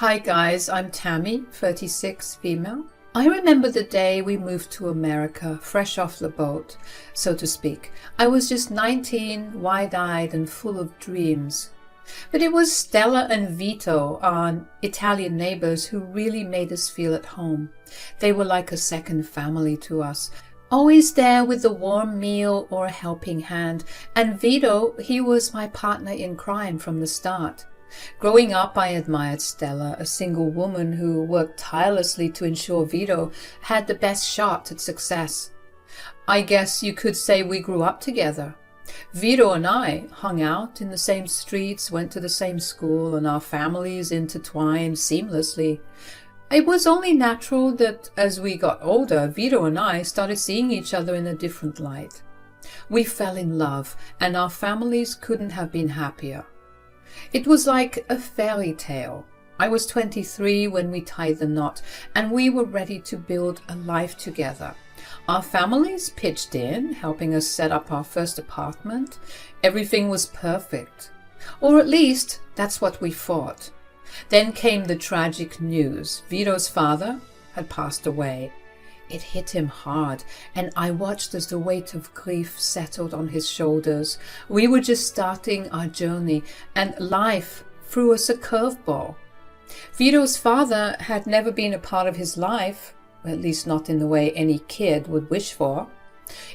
Hi guys, I'm Tammy, 36, female. I remember the day we moved to America, fresh off the boat, so to speak. I was just 19, wide-eyed and full of dreams. But it was Stella and Vito, our Italian neighbors, who really made us feel at home. They were like a second family to us, always there with a warm meal or a helping hand. And Vito, he was my partner in crime from the start. Growing up, I admired Stella, a single woman who worked tirelessly to ensure Vito had the best shot at success. I guess you could say we grew up together. Vito and I hung out in the same streets, went to the same school, and our families intertwined seamlessly. It was only natural that as we got older, Vito and I started seeing each other in a different light. We fell in love, and our families couldn't have been happier. It was like a fairy tale. I was 23 when we tied the knot, and we were ready to build a life together. Our families pitched in, helping us set up our first apartment. Everything was perfect. Or at least, that's what we thought. Then came the tragic news. Vito's father had passed away. It hit him hard, and I watched as the weight of grief settled on his shoulders. We were just starting our journey, and life threw us a curveball. Vito's father had never been a part of his life, at least not in the way any kid would wish for.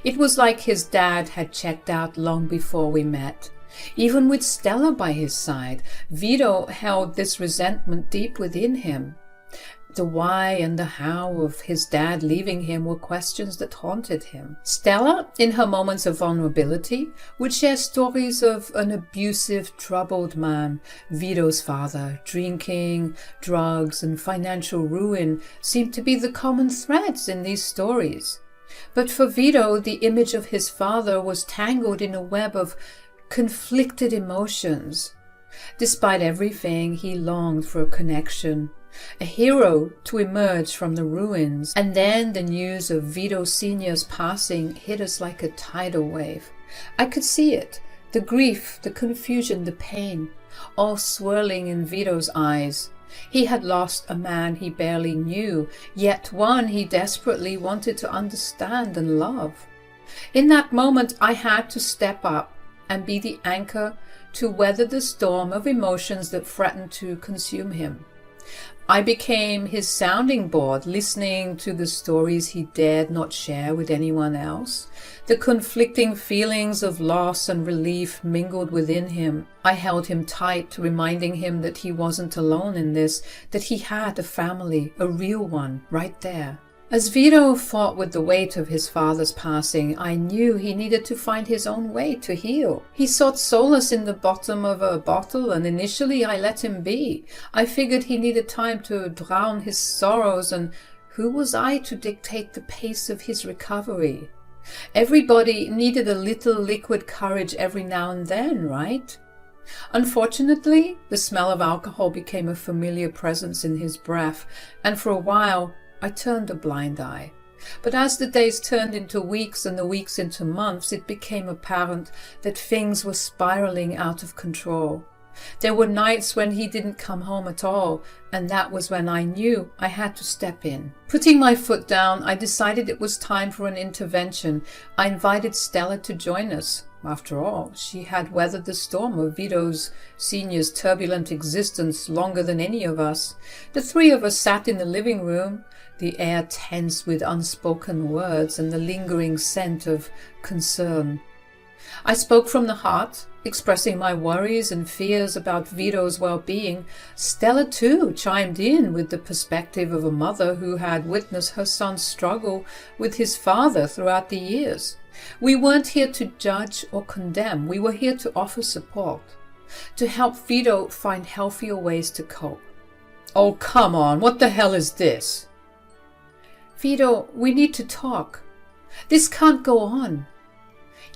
It was like his dad had checked out long before we met. Even with Stella by his side, Vito held this resentment deep within him. The why and the how of his dad leaving him were questions that haunted him. Stella, in her moments of vulnerability, would share stories of an abusive, troubled man. Vito's father, drinking, drugs, and financial ruin seemed to be the common threads in these stories. But for Vito, the image of his father was tangled in a web of conflicted emotions. Despite everything, he longed for a connection, a hero to emerge from the ruins. And then the news of Vito Sr.'s passing hit us like a tidal wave. I could see it, the grief, the confusion, the pain, all swirling in Vito's eyes. He had lost a man he barely knew, yet one he desperately wanted to understand and love. In that moment, I had to step up and be the anchor to weather the storm of emotions that threatened to consume him. I became his sounding board, listening to the stories he dared not share with anyone else. The conflicting feelings of loss and relief mingled within him. I held him tight, reminding him that he wasn't alone in this, that he had a family, a real one, right there. As Vito fought with the weight of his father's passing, I knew he needed to find his own way to heal. He sought solace in the bottom of a bottle, and initially I let him be. I figured he needed time to drown his sorrows, and who was I to dictate the pace of his recovery? Everybody needed a little liquid courage every now and then, right? Unfortunately, the smell of alcohol became a familiar presence in his breath, and for a while, I turned a blind eye. But as the days turned into weeks and the weeks into months, it became apparent that things were spiraling out of control. There were nights when he didn't come home at all, and that was when I knew I had to step in. Putting my foot down, I decided it was time for an intervention. I invited Stella to join us. After all, she had weathered the storm of Vito Sr.'s turbulent existence longer than any of us. The three of us sat in the living room, the air tense with unspoken words and the lingering scent of concern. I spoke from the heart, expressing my worries and fears about Vito's well-being. Stella, too, chimed in with the perspective of a mother who had witnessed her son struggle with his father throughout the years. We weren't here to judge or condemn. We were here to offer support, to help Vito find healthier ways to cope. Oh, come on, what the hell is this? Vito, we need to talk. This can't go on.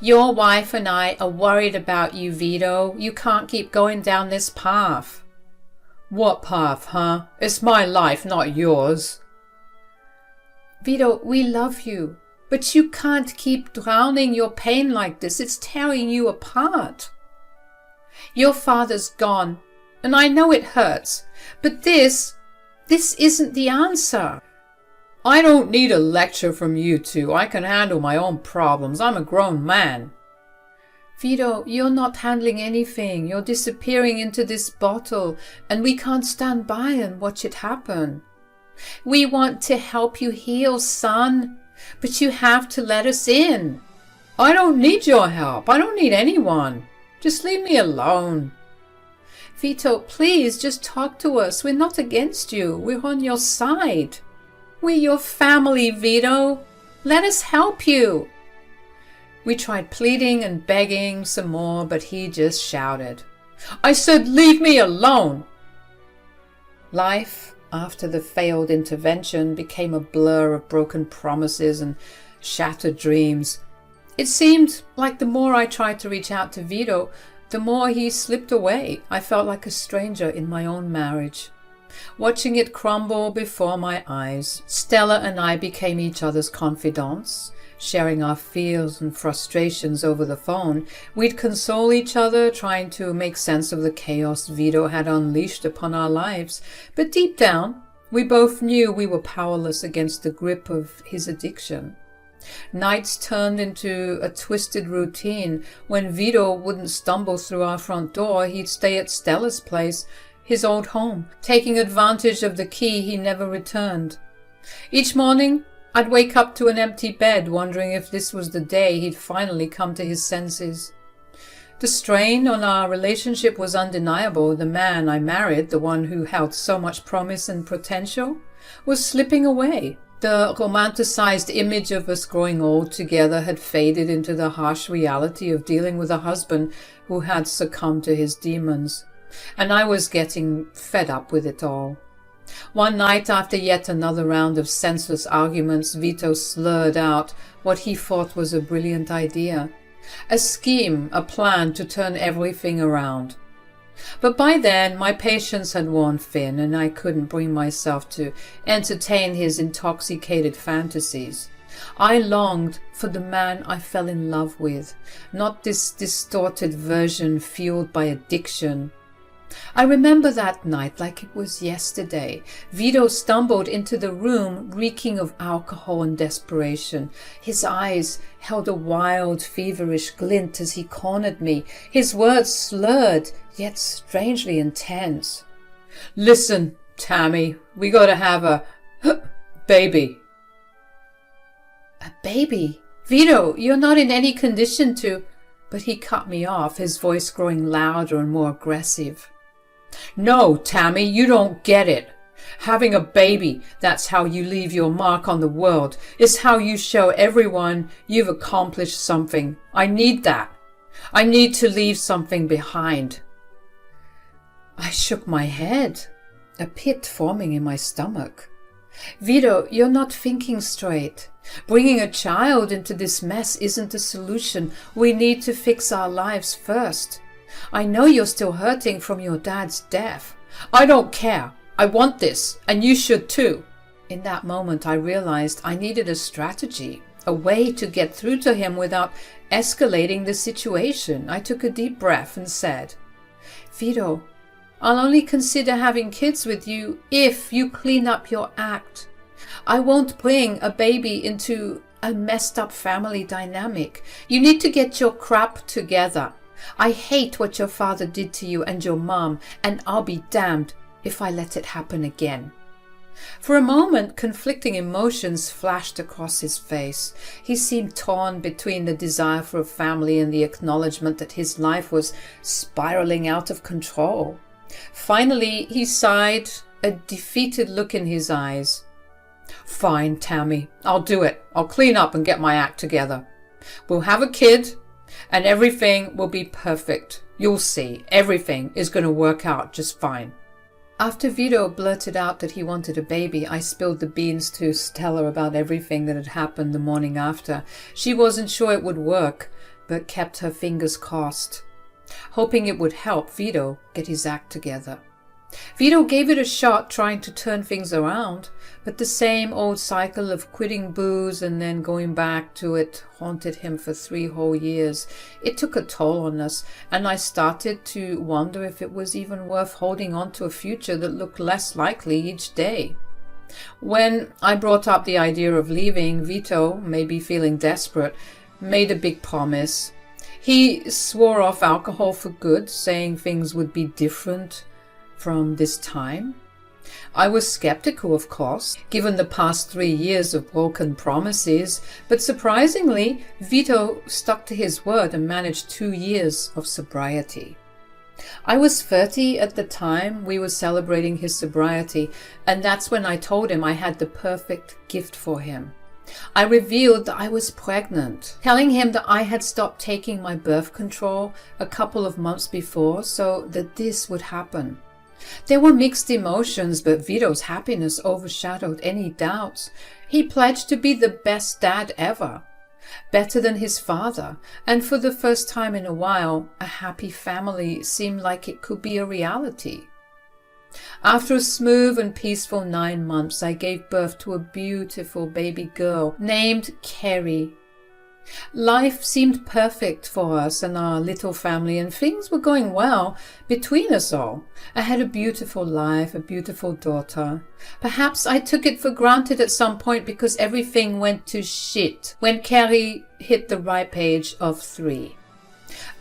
Your wife and I are worried about you, Vito. You can't keep going down this path. What path, huh? It's my life, not yours. Vito, we love you, but you can't keep drowning your pain like this. It's tearing you apart. Your father's gone, and I know it hurts, But this isn't the answer. I don't need a lecture from you two. I can handle my own problems. I'm a grown man. Vito, you're not handling anything. You're disappearing into this bottle, and we can't stand by and watch it happen. We want to help you heal, son, but you have to let us in. I don't need your help. I don't need anyone. Just leave me alone. Vito, please just talk to us. We're not against you. We're on your side. We're your family, Vito. Let us help you. We tried pleading and begging some more, but he just shouted, I said leave me alone. Life, after the failed intervention, became a blur of broken promises and shattered dreams. It seemed like the more I tried to reach out to Vito, the more he slipped away. I felt like a stranger in my own marriage. Watching it crumble before my eyes, Stella and I became each other's confidants. Sharing our fears and frustrations over the phone, we'd console each other, trying to make sense of the chaos Vito had unleashed upon our lives. But deep down, we both knew we were powerless against the grip of his addiction. Nights turned into a twisted routine. When Vito wouldn't stumble through our front door, he'd stay at Stella's place, his old home, taking advantage of the key he never returned. Each morning, I'd wake up to an empty bed, wondering if this was the day he'd finally come to his senses. The strain on our relationship was undeniable. The man I married, the one who held so much promise and potential, was slipping away. The romanticized image of us growing old together had faded into the harsh reality of dealing with a husband who had succumbed to his demons. And I was getting fed up with it all. One night, after yet another round of senseless arguments, Vito slurred out what he thought was a brilliant idea. A scheme, a plan to turn everything around. But by then, my patience had worn thin, and I couldn't bring myself to entertain his intoxicated fantasies. I longed for the man I fell in love with, not this distorted version fueled by addiction. I remember that night like it was yesterday. Vito stumbled into the room reeking of alcohol and desperation. His eyes held a wild, feverish glint as he cornered me, his words slurred, yet strangely intense. Listen, Tammy, we gotta have a baby. A baby? Vito, you're not in any condition to... But he cut me off, his voice growing louder and more aggressive. No, Tammy, you don't get it. Having a baby, that's how you leave your mark on the world. It's how you show everyone you've accomplished something. I need that. I need to leave something behind. I shook my head, a pit forming in my stomach. Vito, you're not thinking straight. Bringing a child into this mess isn't the solution. We need to fix our lives first. I know you're still hurting from your dad's death. I don't care. I want this, and you should too. In that moment, I realized I needed a strategy, a way to get through to him without escalating the situation. I took a deep breath and said, Vito, I'll only consider having kids with you if you clean up your act. I won't bring a baby into a messed up family dynamic. You need to get your crap together. I hate what your father did to you and your mom, and I'll be damned if I let it happen again. For a moment, conflicting emotions flashed across his face. He seemed torn between the desire for a family and the acknowledgement that his life was spiraling out of control. Finally, he sighed, a defeated look in his eyes. Fine, Tammy, I'll do it. I'll clean up and get my act together. We'll have a kid, and everything will be perfect. You'll see, everything is going to work out just fine. After Vito blurted out that he wanted a baby, I spilled the beans to Stella about everything that had happened the morning after. She wasn't sure it would work, but kept her fingers crossed, hoping it would help Vito get his act together. Vito gave it a shot trying to turn things around, but the same old cycle of quitting booze and then going back to it haunted him for 3 whole years. It took a toll on us, and I started to wonder if it was even worth holding on to a future that looked less likely each day. When I brought up the idea of leaving, Vito, maybe feeling desperate, made a big promise. He swore off alcohol for good, saying things would be different from this time. I was skeptical, of course, given the past 3 years of broken promises, but surprisingly, Vito stuck to his word and managed 2 years of sobriety. I was 30 at the time we were celebrating his sobriety, and that's when I told him I had the perfect gift for him. I revealed that I was pregnant, telling him that I had stopped taking my birth control a couple of months before so that this would happen. There were mixed emotions, but Vito's happiness overshadowed any doubts. He pledged to be the best dad ever, better than his father, and for the first time in a while, a happy family seemed like it could be a reality. After a smooth and peaceful 9 months, I gave birth to a beautiful baby girl named Kerry. Life seemed perfect for us and our little family, and things were going well between us all. I had a beautiful life, a beautiful daughter. Perhaps I took it for granted at some point because everything went to shit when Kerry hit the ripe age of 3.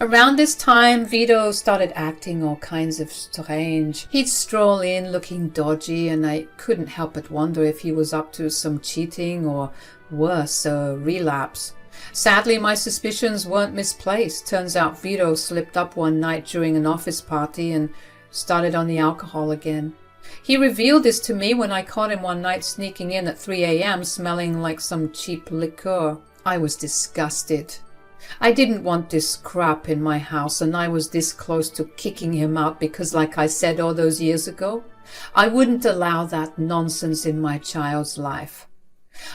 Around this time, Vito started acting all kinds of strange. He'd stroll in looking dodgy, and I couldn't help but wonder if he was up to some cheating or worse, a relapse. Sadly, my suspicions weren't misplaced. Turns out Vito slipped up one night during an office party and started on the alcohol again. He revealed this to me when I caught him one night sneaking in at 3 a.m. smelling like some cheap liqueur. I was disgusted. I didn't want this crap in my house, and I was this close to kicking him out because, like I said all those years ago, I wouldn't allow that nonsense in my child's life.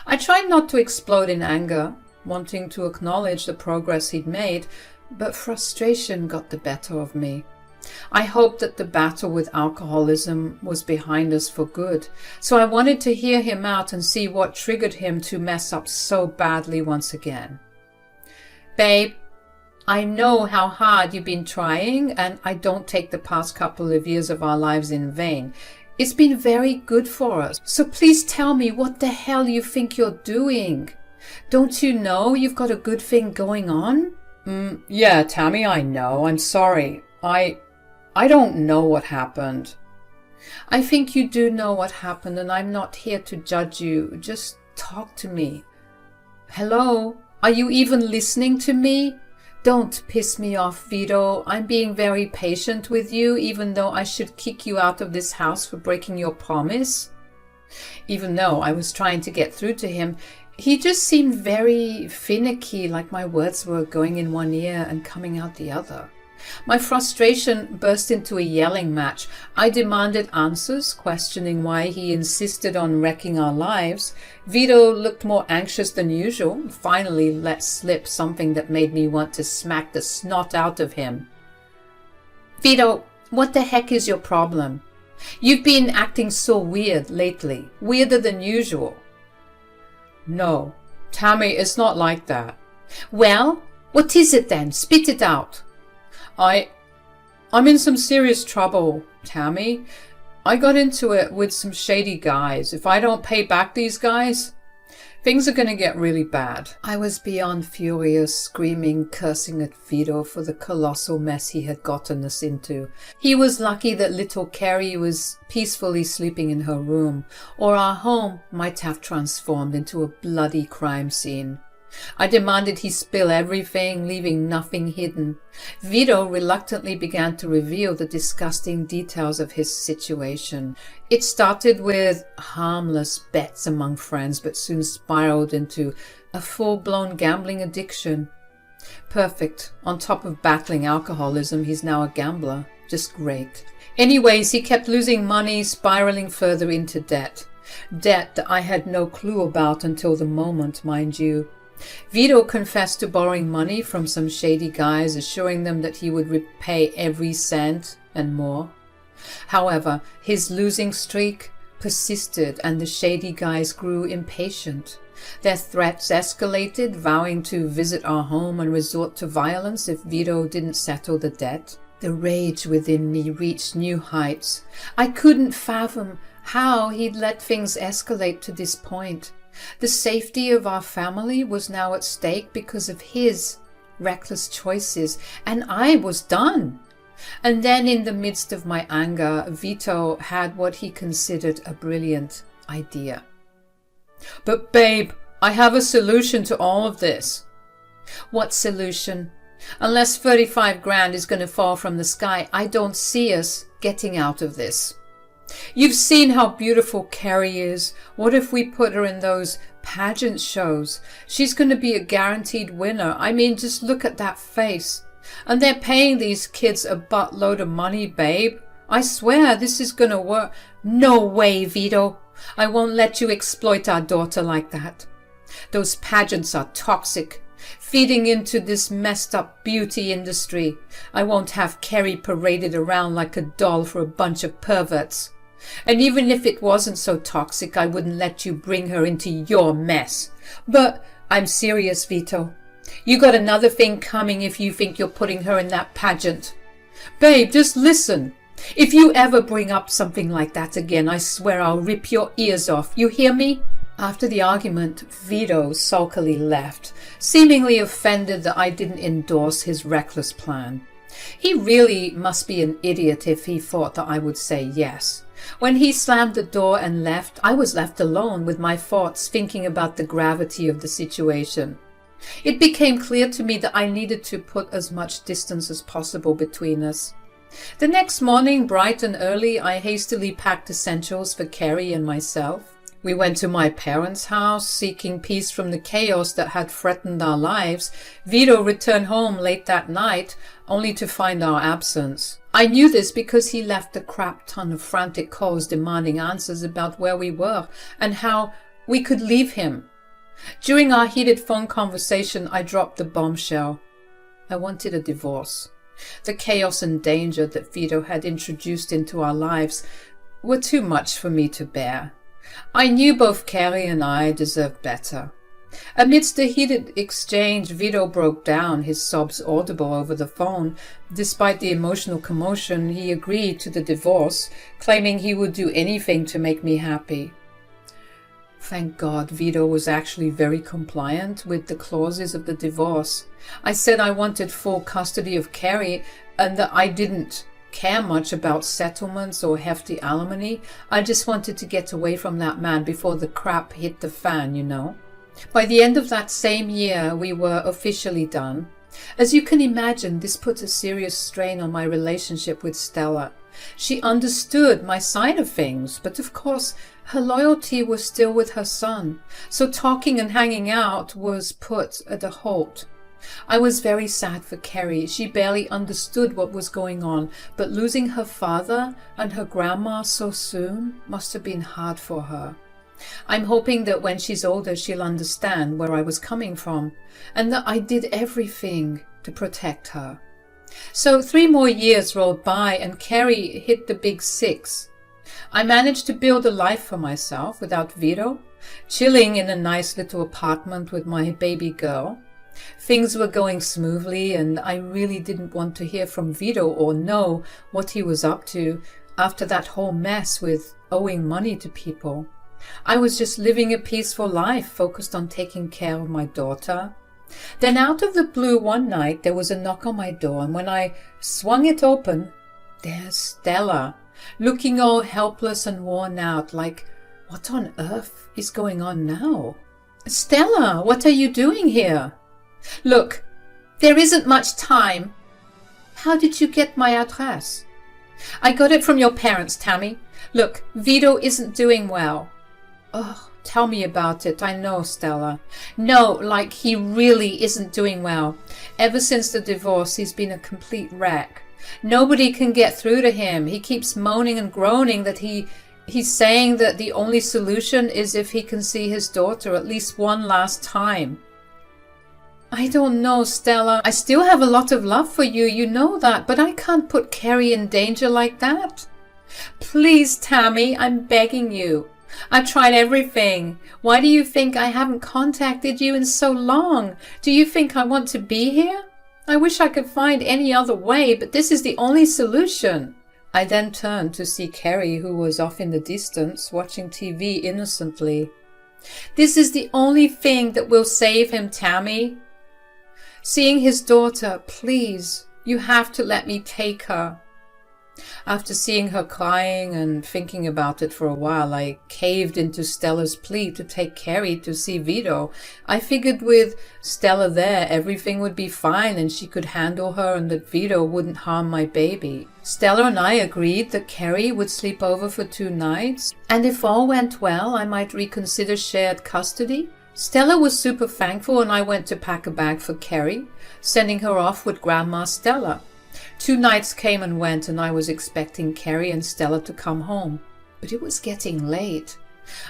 I tried not to explode in anger, wanting to acknowledge the progress he'd made, but frustration got the better of me. I hoped that the battle with alcoholism was behind us for good, so I wanted to hear him out and see what triggered him to mess up so badly once again. Babe, I know how hard you've been trying, and I don't take the past couple of years of our lives in vain. It's been very good for us, so please tell me what the hell you think you're doing. Don't you know you've got a good thing going on? Yeah, Tammy, I know. I'm sorry. I don't know what happened. I think you do know what happened, and I'm not here to judge you. Just talk to me. Hello? Are you even listening to me? Don't piss me off, Vito. I'm being very patient with you, even though I should kick you out of this house for breaking your promise. Even though I was trying to get through to him, he just seemed very finicky, like my words were going in one ear and coming out the other. My frustration burst into a yelling match. I demanded answers, questioning why he insisted on wrecking our lives. Vito looked more anxious than usual, and finally let slip something that made me want to smack the snot out of him. Vito, what the heck is your problem? You've been acting so weird lately, weirder than usual. No, Tammy, it's not like that. Well, what is it then? Spit it out. I'm in some serious trouble, Tammy. I got into it with some shady guys. If I don't pay back these guys, things are going to get really bad. I was beyond furious, screaming, cursing at Vito for the colossal mess he had gotten us into. He was lucky that little Carrie was peacefully sleeping in her room, or our home might have transformed into a bloody crime scene. I demanded he spill everything, leaving nothing hidden. Vito reluctantly began to reveal the disgusting details of his situation. It started with harmless bets among friends, but soon spiraled into a full-blown gambling addiction. Perfect. On top of battling alcoholism, he's now a gambler. Just great. Anyways, he kept losing money, spiraling further into debt. Debt that I had no clue about until the moment, mind you. Vito confessed to borrowing money from some shady guys, assuring them that he would repay every cent and more. However, his losing streak persisted and the shady guys grew impatient. Their threats escalated, vowing to visit our home and resort to violence if Vito didn't settle the debt. The rage within me reached new heights. I couldn't fathom how he'd let things escalate to this point. The safety of our family was now at stake because of his reckless choices, and I was done. And then in the midst of my anger, Vito had what he considered a brilliant idea. "But babe, I have a solution to all of this." "What solution? Unless 35 grand is going to fall from the sky, I don't see us getting out of this. You've seen how beautiful Carrie is. What if we put her in those pageant shows? She's going to be a guaranteed winner. I mean, just look at that face. And they're paying these kids a buttload of money, babe. I swear this is going to work." "No way, Vito. I won't let you exploit our daughter like that. Those pageants are toxic, feeding into this messed up beauty industry. I won't have Carrie paraded around like a doll for a bunch of perverts. And even if it wasn't so toxic, I wouldn't let you bring her into your mess." "But I'm serious, Vito. You got another thing coming if you think you're putting her in that pageant." "Babe, just listen. If you ever bring up something like that again, I swear I'll rip your ears off. You hear me?" After the argument, Vito sulkily left, seemingly offended that I didn't endorse his reckless plan. He really must be an idiot if he thought that I would say yes. When he slammed the door and left, I was left alone with my thoughts, thinking about the gravity of the situation. It became clear to me that I needed to put as much distance as possible between us. The next morning, bright and early, I hastily packed essentials for Carrie and myself. We went to my parents' house, seeking peace from the chaos that had threatened our lives. Vito returned home late that night, only to find our absence. I knew this because he left a crap ton of frantic calls demanding answers about where we were and how we could leave him. During our heated phone conversation, I dropped the bombshell. I wanted a divorce. The chaos and danger that Vito had introduced into our lives were too much for me to bear. I knew both Carrie and I deserved better. Amidst the heated exchange, Vito broke down, his sobs audible over the phone. Despite the emotional commotion, he agreed to the divorce, claiming he would do anything to make me happy. Thank God, Vito was actually very compliant with the clauses of the divorce. I said I wanted full custody of Carrie and that I didn't care much about settlements or hefty alimony. I just wanted to get away from that man before the crap hit the fan, you know. By the end of that same year, we were officially done. As you can imagine, this put a serious strain on my relationship with Stella. She understood my side of things, but of course, her loyalty was still with her son, so talking and hanging out was put at a halt. I was very sad for Carrie. She barely understood what was going on, but losing her father and her grandma so soon must have been hard for her. I'm hoping that when she's older she'll understand where I was coming from and that I did everything to protect her. So 3 more years rolled by and Carrie hit the big 6. I managed to build a life for myself without Vito, chilling in a nice little apartment with my baby girl. Things were going smoothly and I really didn't want to hear from Vito or know what he was up to after that whole mess with owing money to people. I was just living a peaceful life, focused on taking care of my daughter. Then out of the blue one night there was a knock on my door, and when I swung it open, there's Stella, looking all helpless and worn out, like, what on earth is going on now? "Stella, what are you doing here?" "Look, there isn't much time." "How did you get my address?" "I got it from your parents, Tammy. Look, Vito isn't doing well." "Oh, tell me about it. I know, Stella." "No, like he really isn't doing well. Ever since the divorce, he's been a complete wreck. Nobody can get through to him. He keeps moaning and groaning that he's saying that the only solution is if he can see his daughter at least one last time." "I don't know, Stella. I still have a lot of love for you, you know that, but I can't put Carrie in danger like that." Please, Tammy, I'm begging you. I've tried everything. Why do you think I haven't contacted you in so long? Do you think I want to be here? I wish I could find any other way, but this is the only solution. I then turned to see Kerry, who was off in the distance, watching TV innocently. This is the only thing that will save him, Tammy. Seeing his daughter, please, you have to let me take her. After seeing her crying and thinking about it for a while, I caved into Stella's plea to take Kerry to see Vito. I figured with Stella there, everything would be fine and she could handle her and that Vito wouldn't harm my baby. Stella and I agreed that Kerry would sleep over for 2 nights, and if all went well, I might reconsider shared custody. Stella was super thankful and I went to pack a bag for Kerry, sending her off with Grandma Stella. 2 nights came and went and I was expecting Kerry and Stella to come home. But it was getting late.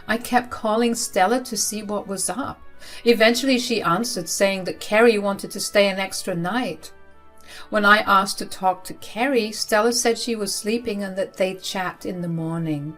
I kept calling Stella to see what was up. Eventually she answered, saying that Kerry wanted to stay an extra night. When I asked to talk to Kerry, Stella said she was sleeping and that they'd chat in the morning.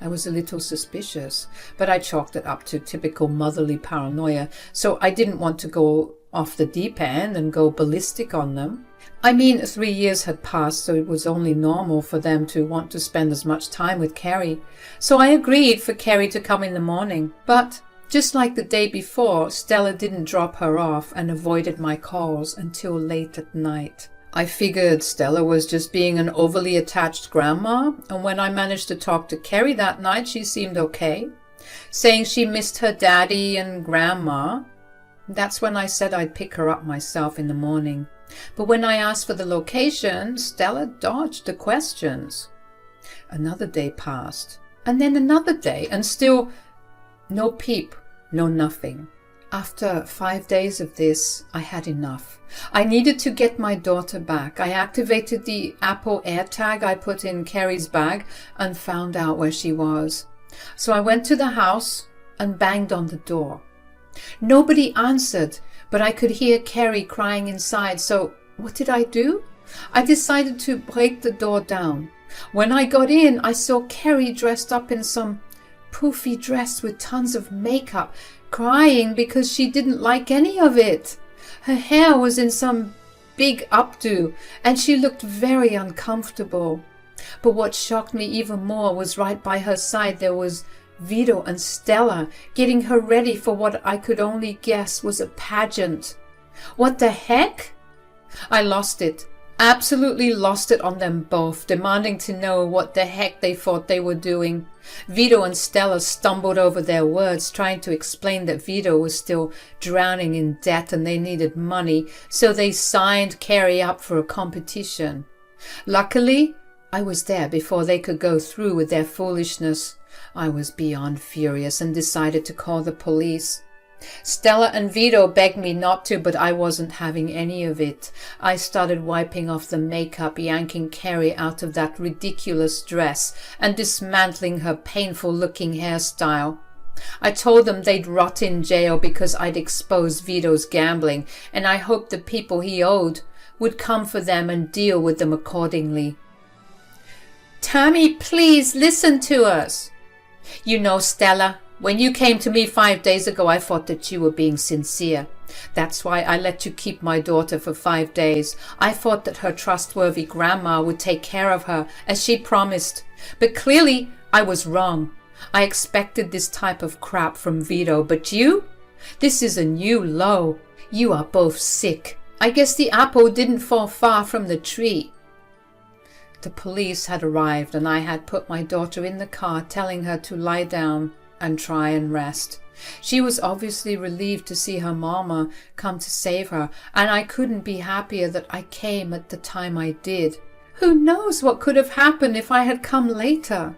I was a little suspicious, but I chalked it up to typical motherly paranoia, so I didn't want to go off the deep end and go ballistic on them. I mean, 3 years had passed, so it was only normal for them to want to spend as much time with Kerry. So I agreed for Kerry to come in the morning. But, just like the day before, Stella didn't drop her off and avoided my calls until late at night. I figured Stella was just being an overly attached grandma, and when I managed to talk to Kerry that night, she seemed okay, saying she missed her daddy and grandma. That's when I said I'd pick her up myself in the morning. But when I asked for the location, Stella dodged the questions. Another day passed, and then another day, and still no peep, no nothing. After 5 days of this, I had enough. I needed to get my daughter back. I activated the Apple AirTag I put in Kerry's bag and found out where she was. So I went to the house and banged on the door. Nobody answered, but I could hear Kerry crying inside, so what did I do? I decided to break the door down. When I got in, I saw Kerry dressed up in some poofy dress with tons of makeup, crying because she didn't like any of it. Her hair was in some big updo, and she looked very uncomfortable. But what shocked me even more was right by her side there was Vito and Stella, getting her ready for what I could only guess was a pageant. What the heck? I lost it. Absolutely lost it on them both, demanding to know what the heck they thought they were doing. Vito and Stella stumbled over their words, trying to explain that Vito was still drowning in debt and they needed money, so they signed Kerry up for a competition. Luckily, I was there before they could go through with their foolishness. I was beyond furious and decided to call the police. Stella and Vito begged me not to, but I wasn't having any of it. I started wiping off the makeup, yanking Kerry out of that ridiculous dress, and dismantling her painful-looking hairstyle. I told them they'd rot in jail because I'd exposed Vito's gambling, and I hoped the people he owed would come for them and deal with them accordingly. "Tammy, please listen to us. You know, Stella, when you came to me 5 days ago, I thought that you were being sincere. That's why I let you keep my daughter for 5 days. I thought that her trustworthy grandma would take care of her, as she promised. But clearly, I was wrong. I expected this type of crap from Vito, but you? This is a new low. You are both sick. I guess the apple didn't fall far from the tree." The police had arrived, and I had put my daughter in the car, telling her to lie down and try and rest. She was obviously relieved to see her mama come to save her, and I couldn't be happier that I came at the time I did. Who knows what could have happened if I had come later?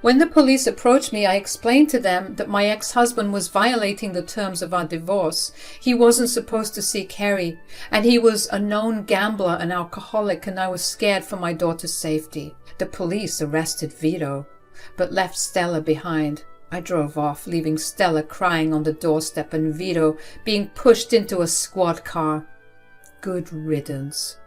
When the police approached me, I explained to them that my ex-husband was violating the terms of our divorce. He wasn't supposed to see Kerry, and he was a known gambler and alcoholic, and I was scared for my daughter's safety. The police arrested Vito, but left Stella behind. I drove off, leaving Stella crying on the doorstep and Vito being pushed into a squad car. Good riddance.